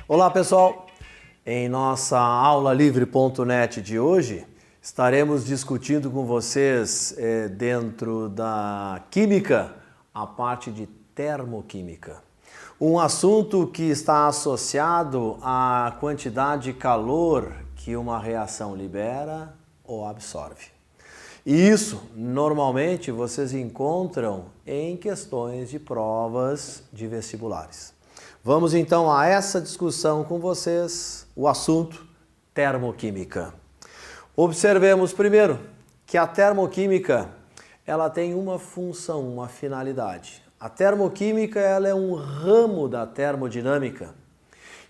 Olá pessoal, em nossa aula livre.net de hoje estaremos discutindo com vocês dentro da química a parte de termoquímica. Um assunto que está associado à quantidade de calor que uma reação libera ou absorve. E isso, normalmente, vocês encontram em questões de provas de vestibulares. Vamos então a essa discussão com vocês, o assunto termoquímica. Observemos primeiro que a termoquímica ela tem uma função, uma finalidade. A termoquímica ela é um ramo da termodinâmica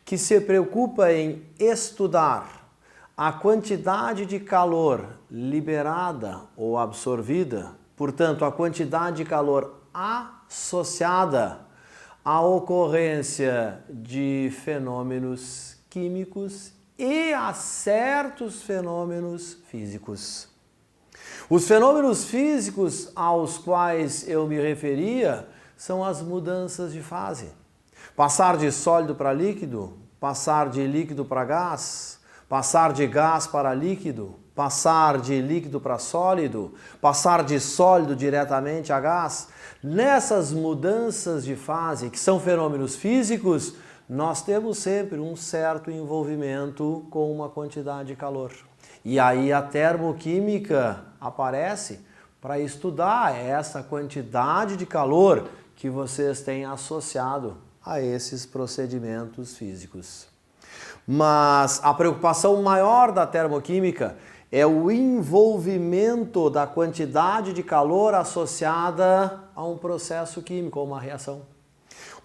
que se preocupa em estudar a quantidade de calor liberada ou absorvida, portanto, a quantidade de calor associada à ocorrência de fenômenos químicos e a certos fenômenos físicos. Os fenômenos físicos aos quais eu me referia são as mudanças de fase. Passar de sólido para líquido, passar de líquido para gás, passar de gás para líquido, passar de líquido para sólido, passar de sólido diretamente a gás. Nessas mudanças de fase, que são fenômenos físicos, nós temos sempre um certo envolvimento com uma quantidade de calor. E aí a termoquímica aparece para estudar essa quantidade de calor que vocês têm associado a esses procedimentos físicos. Mas a preocupação maior da termoquímica é o envolvimento da quantidade de calor associada a um processo químico, ou uma reação.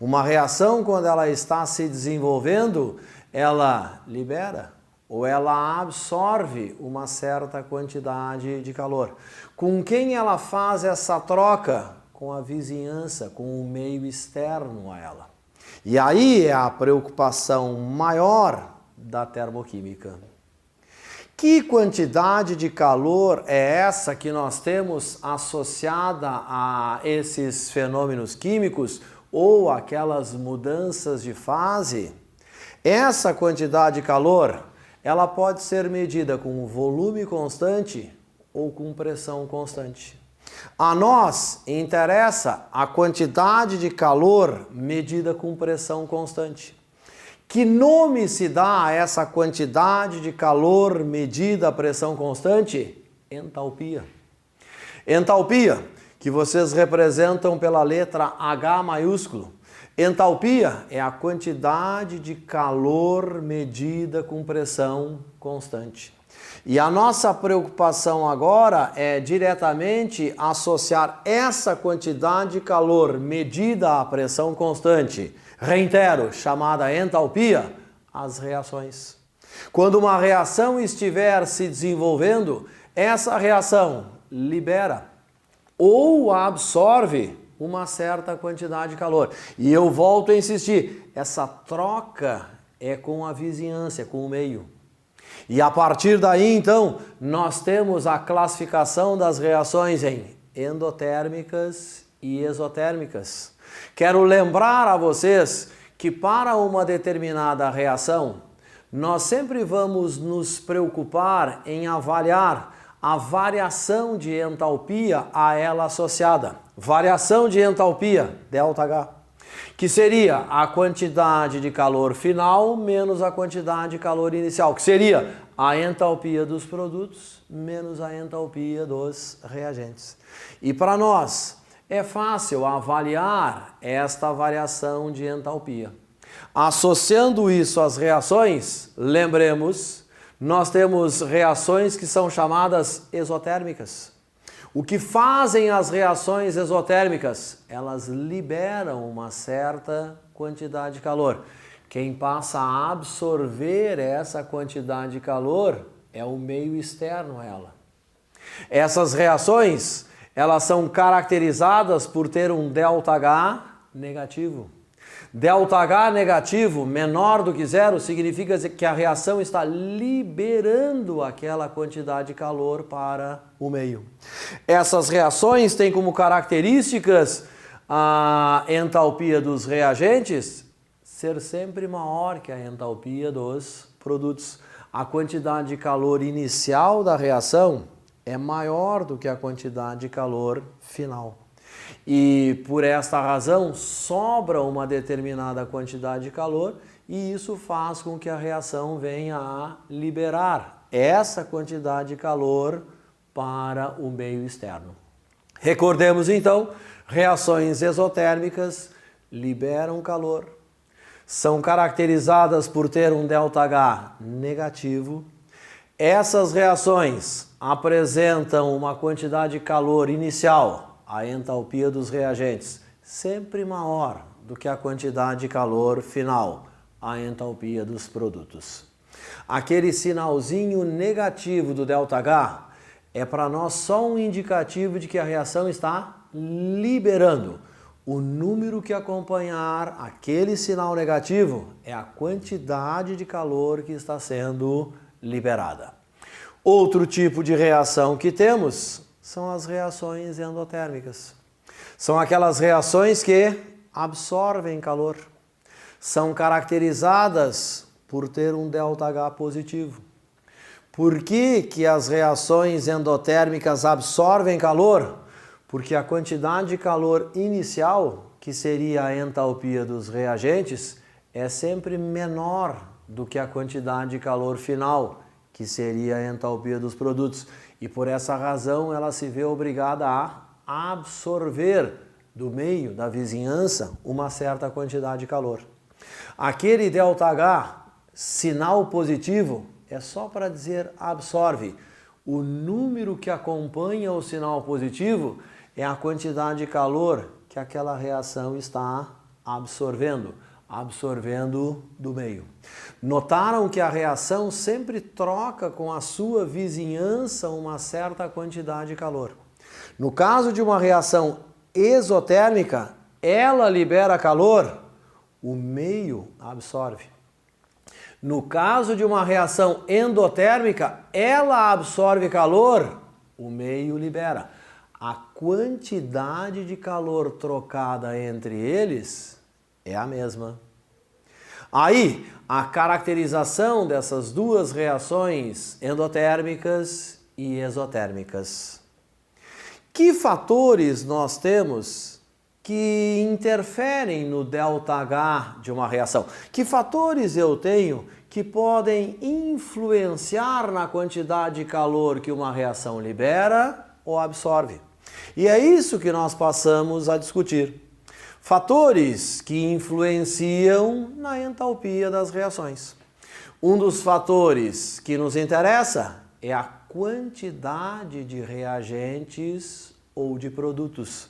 Uma reação, quando ela está se desenvolvendo, ela libera ou ela absorve uma certa quantidade de calor. Com quem ela faz essa troca? Com a vizinhança, com o meio externo a ela. E aí é a preocupação maior da termoquímica. Que quantidade de calor é essa que nós temos associada a esses fenômenos químicos ou aquelas mudanças de fase? Essa quantidade de calor, ela pode ser medida com volume constante ou com pressão constante. A nós interessa a quantidade de calor medida com pressão constante. Que nome se dá a essa quantidade de calor medida a pressão constante? Entalpia. Entalpia, que vocês representam pela letra H maiúsculo. Entalpia é a quantidade de calor medida com pressão constante. E a nossa preocupação agora é diretamente associar essa quantidade de calor medida a pressão constante, reitero, chamada entalpia, às reações. Quando uma reação estiver se desenvolvendo, essa reação libera ou absorve uma certa quantidade de calor. E eu volto a insistir, essa troca é com a vizinhança, com o meio. E a partir daí, então, nós temos a classificação das reações em endotérmicas e exotérmicas. Quero lembrar a vocês que para uma determinada reação, nós sempre vamos nos preocupar em avaliar a variação de entalpia a ela associada. Variação de entalpia, ΔH, que seria a quantidade de calor final menos a quantidade de calor inicial, que seria a entalpia dos produtos menos a entalpia dos reagentes. E para nós é fácil avaliar esta variação de entalpia. Associando isso às reações, lembremos, nós temos reações que são chamadas exotérmicas. O que fazem as reações exotérmicas? Elas liberam uma certa quantidade de calor. Quem passa a absorver essa quantidade de calor é o meio externo a ela. Essas reações, elas são caracterizadas por ter um ΔH negativo. ΔH negativo, menor do que zero, significa que a reação está liberando aquela quantidade de calor para o meio. Essas reações têm como características a entalpia dos reagentes ser sempre maior que a entalpia dos produtos. A quantidade de calor inicial da reação é maior do que a quantidade de calor final. E por esta razão sobra uma determinada quantidade de calor e isso faz com que a reação venha a liberar essa quantidade de calor para o meio externo. Recordemos então, reações exotérmicas liberam calor, são caracterizadas por ter um ΔH negativo. Essas reações apresentam uma quantidade de calor inicial, a entalpia dos reagentes, sempre maior do que a quantidade de calor final, a entalpia dos produtos. Aquele sinalzinho negativo do ΔH é para nós só um indicativo de que a reação está liberando. O número que acompanhar aquele sinal negativo é a quantidade de calor que está sendo liberada. Outro tipo de reação que temos são as reações endotérmicas. São aquelas reações que absorvem calor. São caracterizadas por ter um ΔH positivo. Por que as reações endotérmicas absorvem calor? Porque a quantidade de calor inicial, que seria a entalpia dos reagentes, é sempre menor do que a quantidade de calor final, que seria a entalpia dos produtos. E por essa razão ela se vê obrigada a absorver do meio, da vizinhança, uma certa quantidade de calor. Aquele ΔH, sinal positivo, é só para dizer absorve. O número que acompanha o sinal positivo é a quantidade de calor que aquela reação está absorvendo do meio. Notaram que a reação sempre troca com a sua vizinhança uma certa quantidade de calor. No caso de uma reação exotérmica, ela libera calor, o meio absorve. No caso de uma reação endotérmica, ela absorve calor, o meio libera. A quantidade de calor trocada entre eles é a mesma. Aí, a caracterização dessas duas reações endotérmicas e exotérmicas. Que fatores nós temos que interferem no ΔH de uma reação? Que fatores eu tenho que podem influenciar na quantidade de calor que uma reação libera ou absorve? E é isso que nós passamos a discutir. Fatores que influenciam na entalpia das reações. Um dos fatores que nos interessa é a quantidade de reagentes ou de produtos.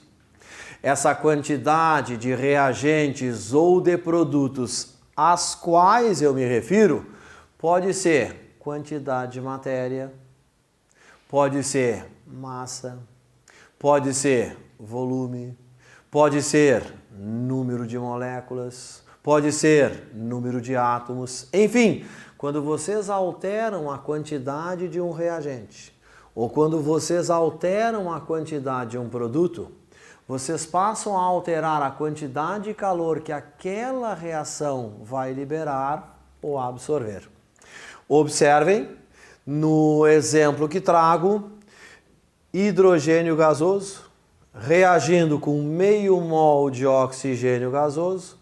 Essa quantidade de reagentes ou de produtos às quais eu me refiro pode ser quantidade de matéria, pode ser massa, pode ser volume, pode ser número de moléculas, pode ser número de átomos, enfim, quando vocês alteram a quantidade de um reagente ou quando vocês alteram a quantidade de um produto, vocês passam a alterar a quantidade de calor que aquela reação vai liberar ou absorver. Observem, no exemplo que trago, hidrogênio gasoso reagindo com meio mol de oxigênio gasoso,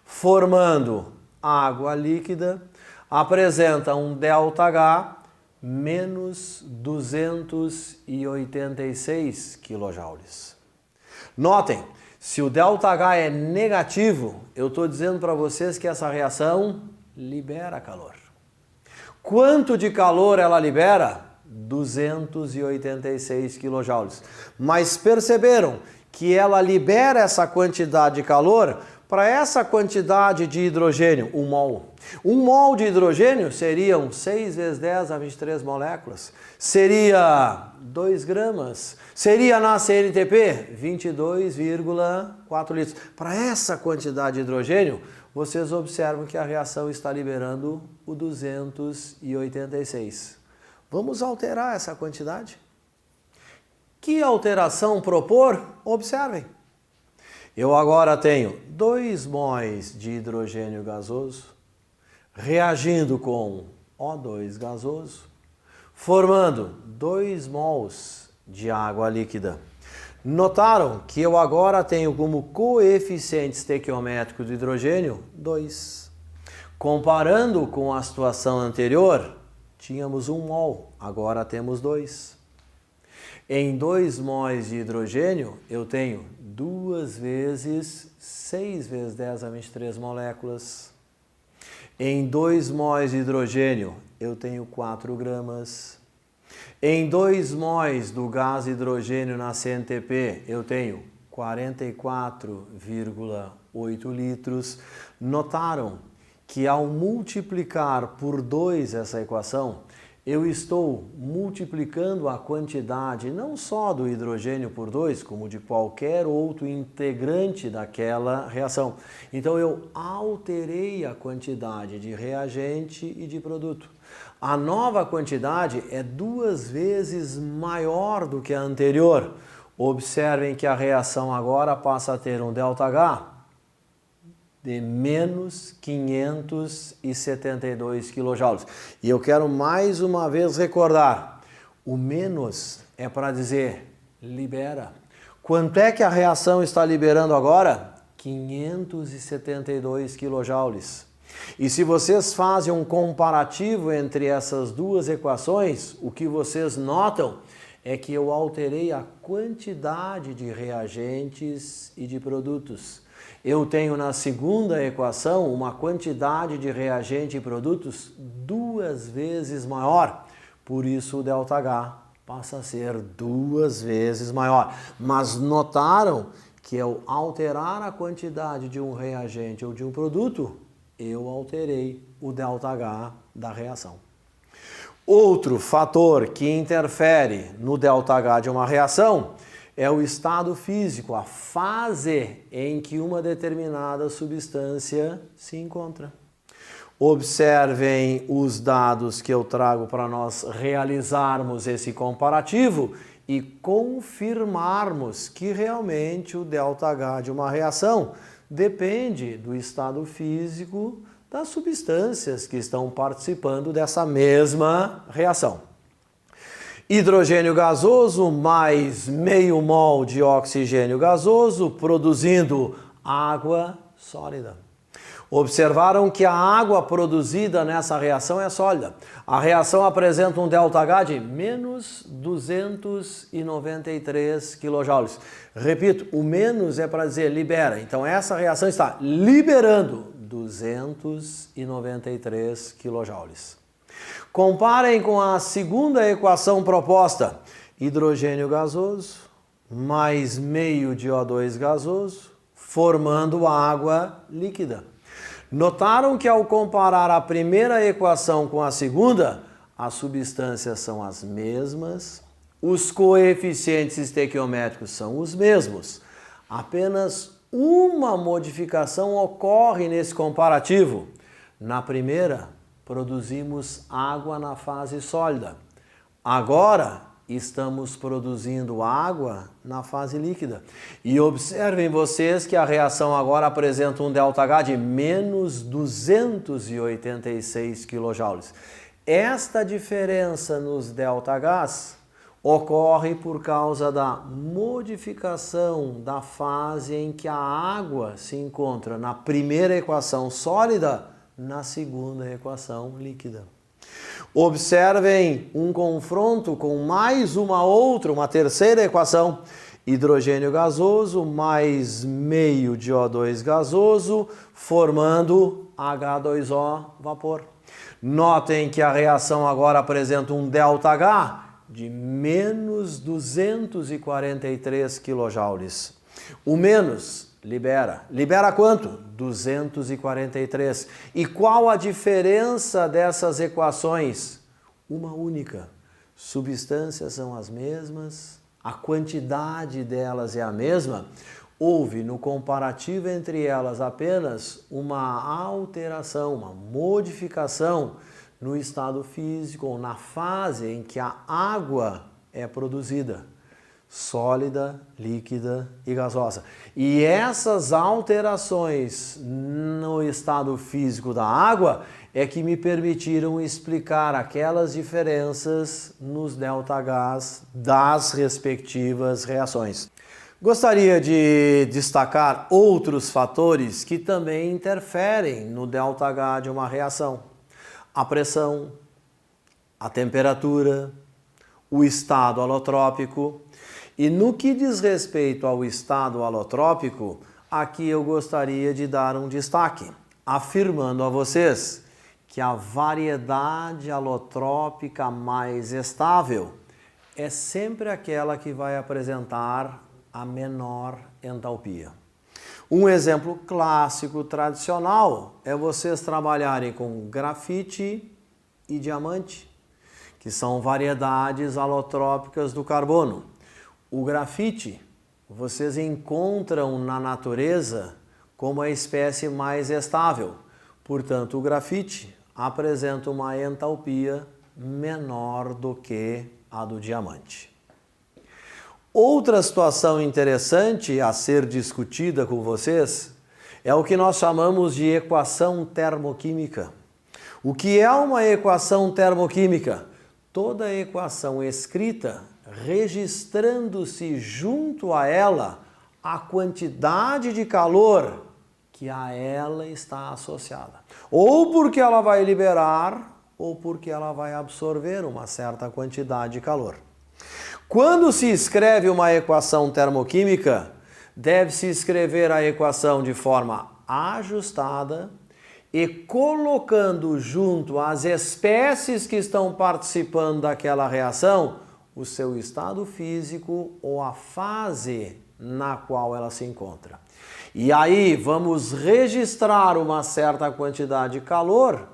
formando água líquida, apresenta um ΔH menos 286 kJ. Notem, se o ΔH é negativo, eu estou dizendo para vocês que essa reação libera calor. Quanto de calor ela libera? 286 kJ. Mas perceberam que ela libera essa quantidade de calor para essa quantidade de hidrogênio, 1 mol. 1 mol de hidrogênio seriam 6 vezes 10 a 23 moléculas. Seria 2 gramas. Seria na CNTP 22,4 litros. Para essa quantidade de hidrogênio, vocês observam que a reação está liberando o 286. Vamos alterar essa quantidade? Que alteração propor? Observem. Eu agora tenho 2 móis de hidrogênio gasoso reagindo com O2 gasoso, formando 2 mols de água líquida. Notaram que eu agora tenho como coeficiente estequiométrico do hidrogênio 2. Comparando com a situação anterior, tínhamos 1 mol, agora temos 2. Em 2 móis de hidrogênio, eu tenho 2 vezes 6 vezes 10 a 23 moléculas. Em 2 móis de hidrogênio, eu tenho 4 gramas. Em 2 móis do gás hidrogênio na CNTP, eu tenho 44,8 litros. Notaram que ao multiplicar por 2 essa equação, eu estou multiplicando a quantidade não só do hidrogênio por 2, como de qualquer outro integrante daquela reação. Então eu alterei a quantidade de reagente e de produto. A nova quantidade é 2 vezes maior do que a anterior. Observem que a reação agora passa a ter um ΔH de menos 572 kJ. E eu quero mais uma vez recordar, o menos é para dizer libera. Quanto é que a reação está liberando agora? 572 kJ. E se vocês fazem um comparativo entre essas duas equações, o que vocês notam é que eu alterei a quantidade de reagentes e de produtos. Eu tenho na segunda equação uma quantidade de reagente e produtos 2 vezes maior. Por isso o ΔH passa a ser 2 vezes maior. Mas notaram que ao alterar a quantidade de um reagente ou de um produto, eu alterei o ΔH da reação. Outro fator que interfere no ΔH de uma reação é o estado físico, a fase em que uma determinada substância se encontra. Observem os dados que eu trago para nós realizarmos esse comparativo e confirmarmos que realmente o ΔH de uma reação depende do estado físico das substâncias que estão participando dessa mesma reação. Hidrogênio gasoso mais meio mol de oxigênio gasoso produzindo água sólida. Observaram que a água produzida nessa reação é sólida. A reação apresenta um ΔH de menos 293 kJ. Repito, o menos é para dizer libera. Então essa reação está liberando 293 kJ. Comparem com a segunda equação proposta. Hidrogênio gasoso mais meio de O2 gasoso formando água líquida. Notaram que ao comparar a primeira equação com a segunda, as substâncias são as mesmas, os coeficientes estequiométricos são os mesmos. Apenas uma modificação ocorre nesse comparativo. Na primeira, produzimos água na fase sólida. Agora, estamos produzindo água na fase líquida. E observem vocês que a reação agora apresenta um ΔH de menos 286 kJ. Esta diferença nos ΔHs ocorre por causa da modificação da fase em que a água se encontra na primeira equação sólida, na segunda equação líquida. Observem um confronto com mais uma terceira equação. Hidrogênio gasoso mais meio de O2 gasoso, formando H2O vapor. Notem que a reação agora apresenta um ΔH de menos 243 kJ. O menos Libera. Libera quanto? 243. E qual a diferença dessas equações? Uma única. Substâncias são as mesmas, a quantidade delas é a mesma. Houve no comparativo entre elas apenas uma alteração, uma modificação no estado físico ou na fase em que a água é produzida, sólida, líquida e gasosa. E essas alterações no estado físico da água é que me permitiram explicar aquelas diferenças nos ΔHs das respectivas reações. Gostaria de destacar outros fatores que também interferem no ΔH de uma reação. A pressão, a temperatura, o estado alotrópico. E no que diz respeito ao estado alotrópico, aqui eu gostaria de dar um destaque, afirmando a vocês que a variedade alotrópica mais estável é sempre aquela que vai apresentar a menor entalpia. Um exemplo clássico, tradicional, é vocês trabalharem com grafite e diamante, que são variedades alotrópicas do carbono. O grafite, vocês encontram na natureza como a espécie mais estável. Portanto, o grafite apresenta uma entalpia menor do que a do diamante. Outra situação interessante a ser discutida com vocês é o que nós chamamos de equação termoquímica. O que é uma equação termoquímica? Toda equação escrita registrando-se junto a ela a quantidade de calor que a ela está associada. Ou porque ela vai liberar, ou porque ela vai absorver uma certa quantidade de calor. Quando se escreve uma equação termoquímica, deve-se escrever a equação de forma ajustada e colocando junto às espécies que estão participando daquela reação o seu estado físico ou a fase na qual ela se encontra. E aí vamos registrar uma certa quantidade de calor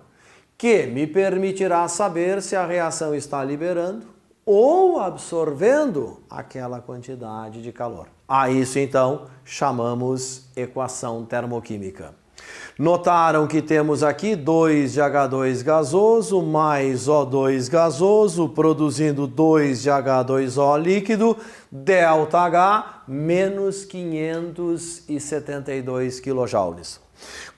que me permitirá saber se a reação está liberando ou absorvendo aquela quantidade de calor. A isso então chamamos equação termoquímica. Notaram que temos aqui 2 de H2 gasoso mais O2 gasoso, produzindo 2 de H2O líquido, ΔH menos 572 kJ.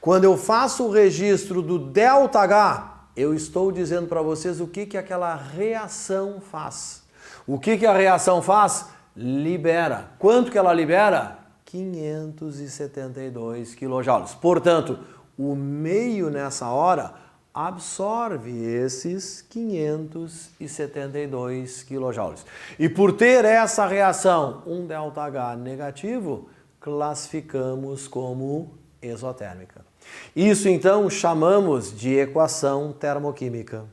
Quando eu faço o registro do ΔH, eu estou dizendo para vocês o que aquela reação faz. O que a reação faz? Libera. Quanto que ela libera? 572 kJ. Portanto, o meio nessa hora absorve esses 572 kJ. E por ter essa reação, um ΔH negativo, classificamos como exotérmica. Isso então chamamos de equação termoquímica.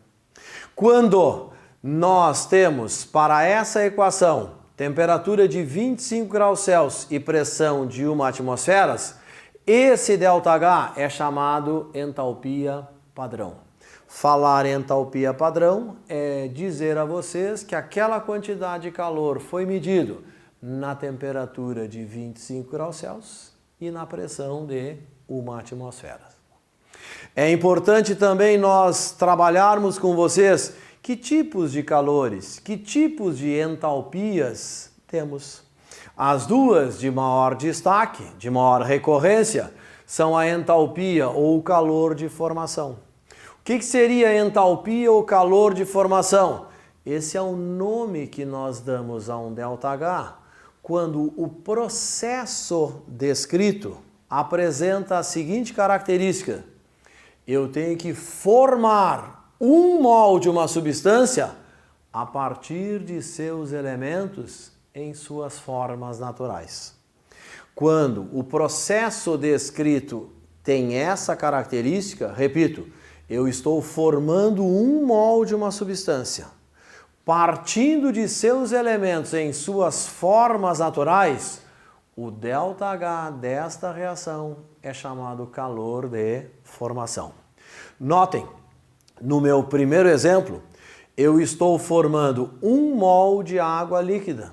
Quando nós temos para essa equação temperatura de 25 graus Celsius e pressão de 1 atmosfera, esse ΔH é chamado entalpia padrão. Falar entalpia padrão é dizer a vocês que aquela quantidade de calor foi medido na temperatura de 25 graus Celsius e na pressão de 1 atmosfera. É importante também nós trabalharmos com vocês que tipos de calores, que tipos de entalpias temos. As duas de maior destaque, de maior recorrência, são a entalpia ou o calor de formação. O que seria entalpia ou calor de formação? Esse é o nome que nós damos a um ΔH quando o processo descrito apresenta a seguinte característica: eu tenho que formar um mol de uma substância a partir de seus elementos em suas formas naturais. Quando o processo descrito tem essa característica, repito, eu estou formando um mol de uma substância, partindo de seus elementos em suas formas naturais, o ΔH desta reação é chamado calor de formação. Notem, no meu primeiro exemplo, eu estou formando 1 mol de água líquida,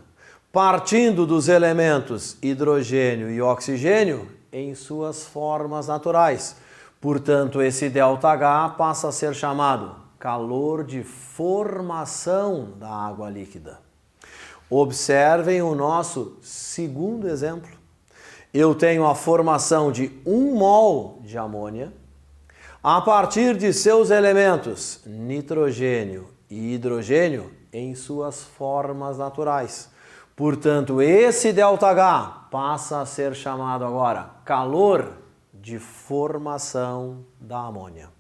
partindo dos elementos hidrogênio e oxigênio em suas formas naturais. Portanto, esse ΔH passa a ser chamado calor de formação da água líquida. Observem o nosso segundo exemplo. Eu tenho a formação de 1 mol de amônia a partir de seus elementos nitrogênio e hidrogênio em suas formas naturais. Portanto, esse ΔH passa a ser chamado agora calor de formação da amônia.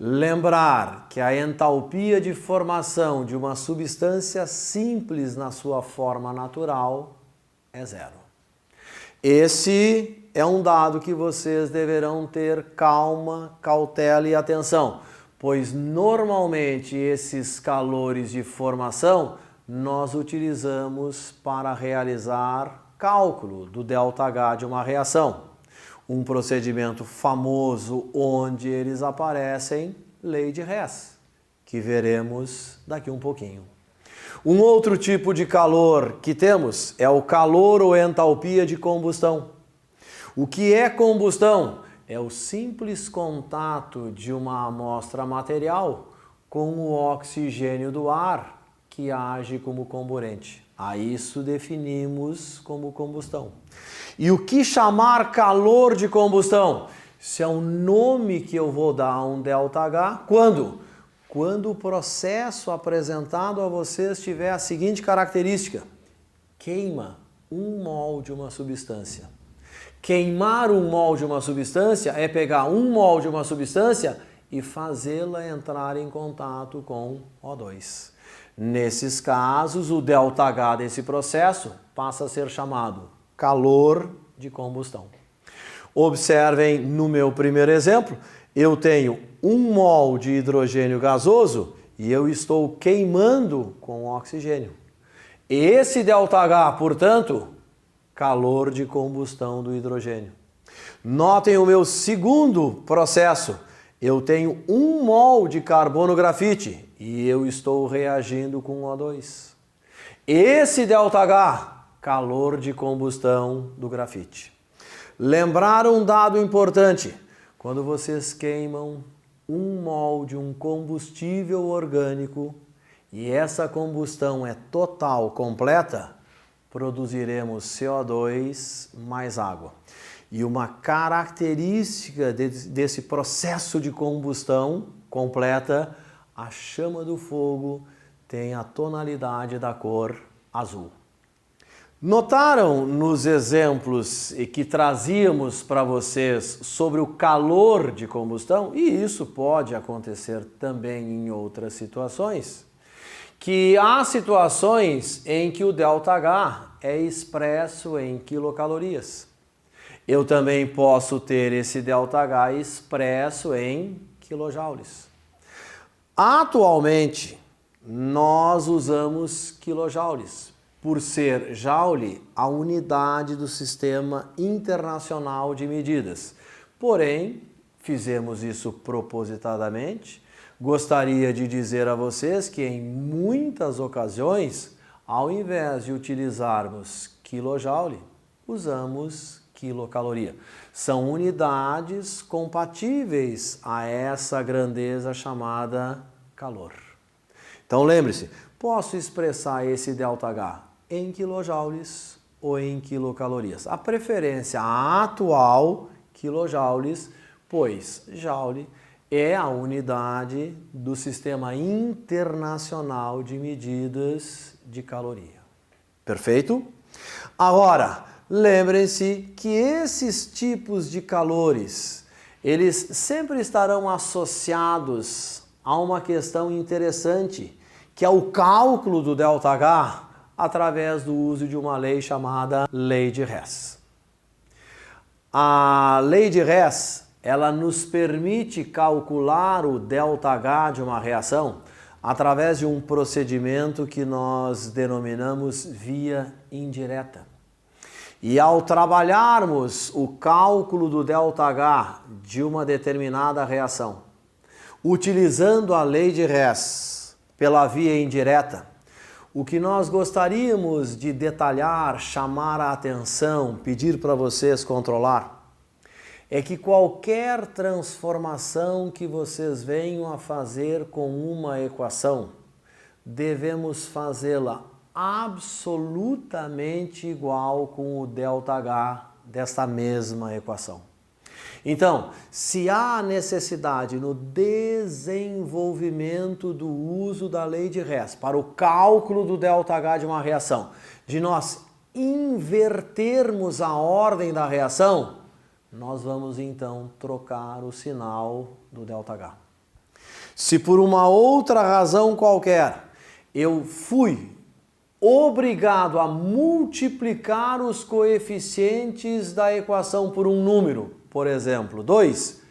Lembrar que a entalpia de formação de uma substância simples na sua forma natural é 0. Esse é um dado que vocês deverão ter calma, cautela e atenção, pois normalmente esses calores de formação nós utilizamos para realizar cálculo do ΔH de uma reação. Um procedimento famoso onde eles aparecem, lei de Hess, que veremos daqui um pouquinho. Um outro tipo de calor que temos é o calor ou entalpia de combustão. O que é combustão? É o simples contato de uma amostra material com o oxigênio do ar que age como comburente. A isso definimos como combustão. E o que chamar calor de combustão? Isso é um nome que eu vou dar a um ΔH. Quando? Quando o processo apresentado a vocês tiver a seguinte característica: queima 1 mol de uma substância. Queimar 1 mol de uma substância é pegar 1 mol de uma substância e fazê-la entrar em contato com O2. Nesses casos, o ΔH desse processo passa a ser chamado calor de combustão. Observem no meu primeiro exemplo, eu tenho 1 mol de hidrogênio gasoso e eu estou queimando com oxigênio. Esse ΔH, portanto, calor de combustão do hidrogênio. Notem o meu segundo processo. Eu tenho 1 mol de carbono grafite e eu estou reagindo com O2. Esse ΔH, calor de combustão do grafite. Lembrar um dado importante: quando vocês queimam 1 mol de um combustível orgânico e essa combustão é total, completa, produziremos CO2 mais água. E uma característica desse processo de combustão completa, a chama do fogo tem a tonalidade da cor azul. Notaram nos exemplos que trazíamos para vocês sobre o calor de combustão, e isso pode acontecer também em outras situações, que há situações em que o ΔH é expresso em quilocalorias. Eu também posso ter esse ΔH expresso em quilojoules. Atualmente, nós usamos quilojoules, por ser joule a unidade do Sistema Internacional de Medidas. Porém, fizemos isso propositadamente. Gostaria de dizer a vocês que em muitas ocasiões, ao invés de utilizarmos quilojoule, usamos quilocaloria. São unidades compatíveis a essa grandeza chamada calor. Então lembre-se, posso expressar esse ΔH em quilojoules ou em quilocalorias. A preferência atual, quilojoules, pois joule é a unidade do Sistema Internacional de Medidas de Caloria. Perfeito? Agora, lembrem-se que esses tipos de calores, eles sempre estarão associados a uma questão interessante, que é o cálculo do ΔH através do uso de uma lei chamada Lei de Hess. A Lei de Hess, ela nos permite calcular o ΔH de uma reação através de um procedimento que nós denominamos via indireta. E ao trabalharmos o cálculo do ΔH de uma determinada reação, utilizando a lei de Hess pela via indireta, o que nós gostaríamos de detalhar, chamar a atenção, pedir para vocês controlar, é que qualquer transformação que vocês venham a fazer com uma equação, devemos fazê-la absolutamente igual com o ΔH desta mesma equação. Então, se há necessidade no desenvolvimento do uso da lei de Hess para o cálculo do ΔH de uma reação, de nós invertermos a ordem da reação, nós vamos então trocar o sinal do ΔH. Se por uma outra razão qualquer eu fui obrigado a multiplicar os coeficientes da equação por um número, por exemplo, 2,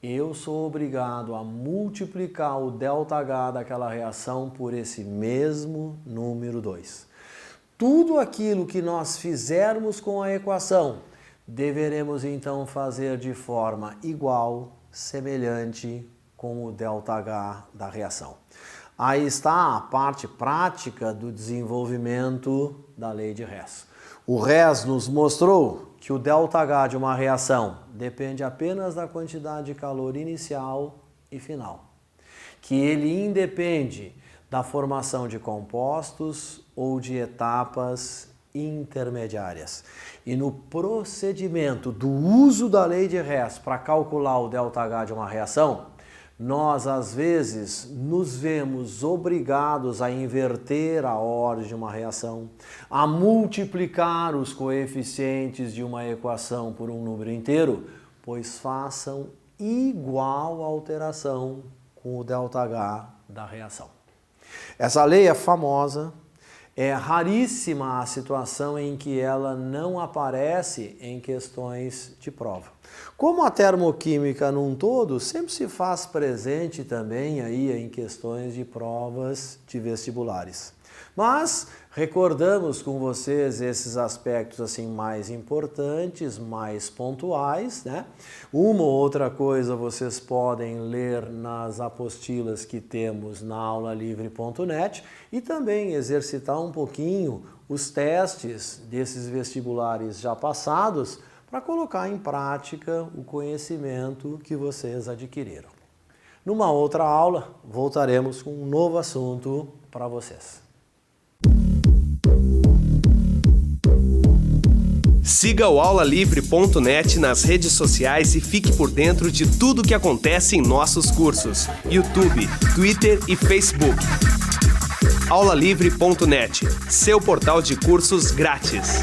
eu sou obrigado a multiplicar o ΔH daquela reação por esse mesmo número 2. Tudo aquilo que nós fizermos com a equação, deveremos então fazer de forma igual, semelhante com o ΔH da reação. Aí está a parte prática do desenvolvimento da lei de Hess. O Hess nos mostrou que o ΔH de uma reação depende apenas da quantidade de calor inicial e final, que ele independe da formação de compostos ou de etapas intermediárias. E no procedimento do uso da lei de Hess para calcular o ΔH de uma reação, nós às vezes nos vemos obrigados a inverter a ordem de uma reação, a multiplicar os coeficientes de uma equação por um número inteiro, pois façam igual alteração com o ΔH da reação. Essa lei é famosa. É raríssima a situação em que ela não aparece em questões de prova. Como a termoquímica num todo sempre se faz presente também aí em questões de provas de vestibulares. Mas recordamos com vocês esses aspectos assim mais importantes, mais pontuais, né? Uma ou outra coisa vocês podem ler nas apostilas que temos na aulalivre.net e também exercitar um pouquinho os testes desses vestibulares já passados para colocar em prática o conhecimento que vocês adquiriram. Numa outra aula, voltaremos com um novo assunto para vocês. Siga o aulalivre.net nas redes sociais e fique por dentro de tudo o que acontece em nossos cursos: YouTube, Twitter e Facebook. aulalivre.net, seu portal de cursos grátis.